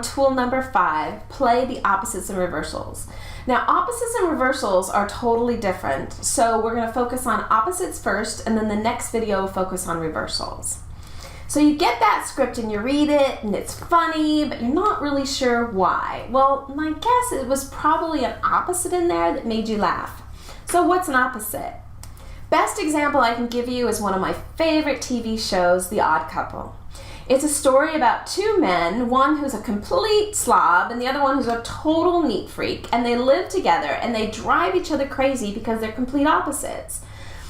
Tool number 5, play the opposites and reversals. Now, opposites and reversals are totally different, so we're going to focus on opposites first, and then the next video will focus on reversals. So you get that script and you read it, and it's funny, but you're not really sure why. Well, my guess it was probably an opposite in there that made you laugh. So what's an opposite? Best example I can give you is one of my favorite TV shows, The Odd Couple. It's a story about two men, one who's a complete slob and the other one who's a total neat freak, and they live together and they drive each other crazy because they're complete opposites.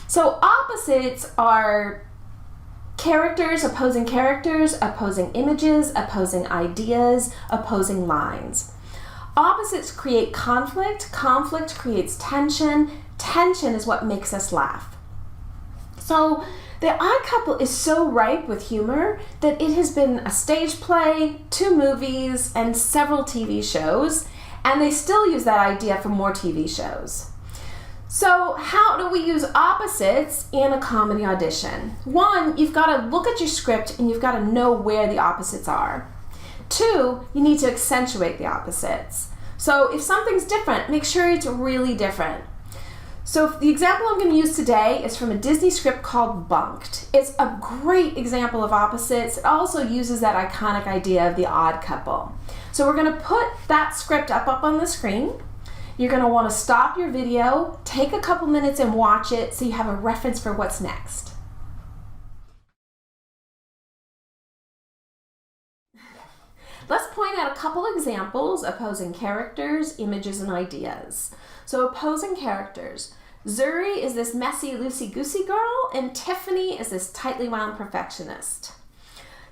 So opposites are characters, opposing images, opposing ideas, opposing lines. Opposites create conflict, conflict creates tension, tension is what makes us laugh. So The Odd Couple is so ripe with humor that it has been a stage play, 2 movies, and several TV shows, and they still use that idea for more TV shows. So how do we use opposites in a comedy audition? 1, you've got to look at your script and you've got to know where the opposites are. 2, you need to accentuate the opposites. So if something's different, make sure it's really different. So the example I'm going to use today is from a Disney script called Bunked. It's a great example of opposites. It also uses that iconic idea of the odd couple. So we're going to put that script up on the screen. You're going to want to stop your video, take a couple minutes and watch it so you have a reference for what's next. Let's point out a couple examples, opposing characters, images, and ideas. So opposing characters. Zuri is this messy, loosey-goosey girl, and Tiffany is this tightly wound perfectionist.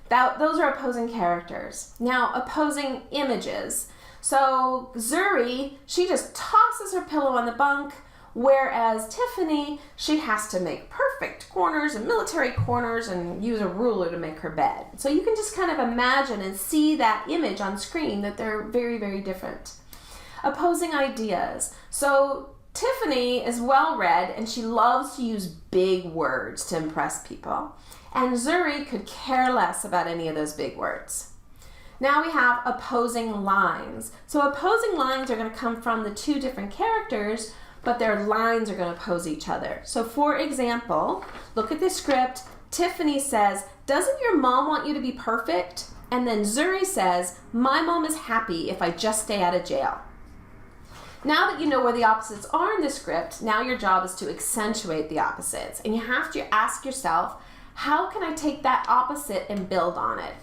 Those are opposing characters. Now, opposing images. So Zuri, she just tosses her pillow on the bunk, whereas Tiffany, she has to make perfect corners and military corners and use a ruler to make her bed. So you can just kind of imagine and see that image on screen that they're very, very different. Opposing ideas. So Tiffany is well-read and she loves to use big words to impress people. And Zuri could care less about any of those big words. Now we have opposing lines. So opposing lines are going to come from the 2 different characters, but their lines are going to oppose each other. So for example, look at the script. Tiffany says, "Doesn't your mom want you to be perfect?" And then Zuri says, "My mom is happy if I just stay out of jail." Now that you know where the opposites are in the script, now your job is to accentuate the opposites. And you have to ask yourself, how can I take that opposite and build on it?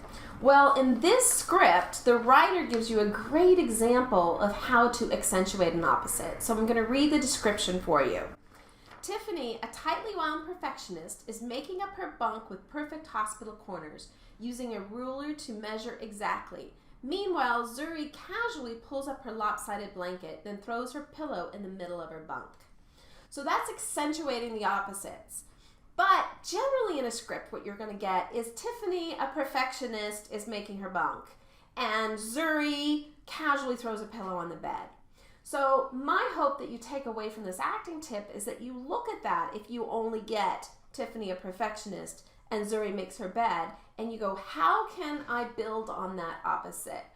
Well, in this script, the writer gives you a great example of how to accentuate an opposite. So I'm going to read the description for you. Tiffany, a tightly wound perfectionist, is making up her bunk with perfect hospital corners, using a ruler to measure exactly. Meanwhile, Zuri casually pulls up her lopsided blanket, then throws her pillow in the middle of her bunk. So that's accentuating the opposites. But generally in a script, what you're going to get is Tiffany, a perfectionist, is making her bunk, and Zuri casually throws a pillow on the bed. So my hope that you take away from this acting tip is that you look at that if you only get Tiffany, a perfectionist, and Zuri makes her bed, and you go, how can I build on that opposite?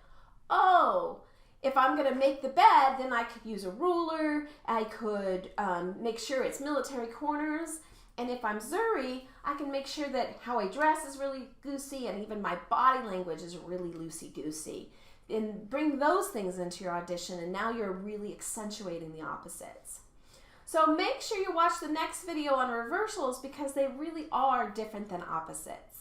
Oh, if I'm going to make the bed, then I could use a ruler, I could make sure it's military corners, and if I'm Zuri, I can make sure that how I dress is really goosey and even my body language is really loosey-goosey. And bring those things into your audition, and now you're really accentuating the opposites. So make sure you watch the next video on reversals because they really are different than opposites.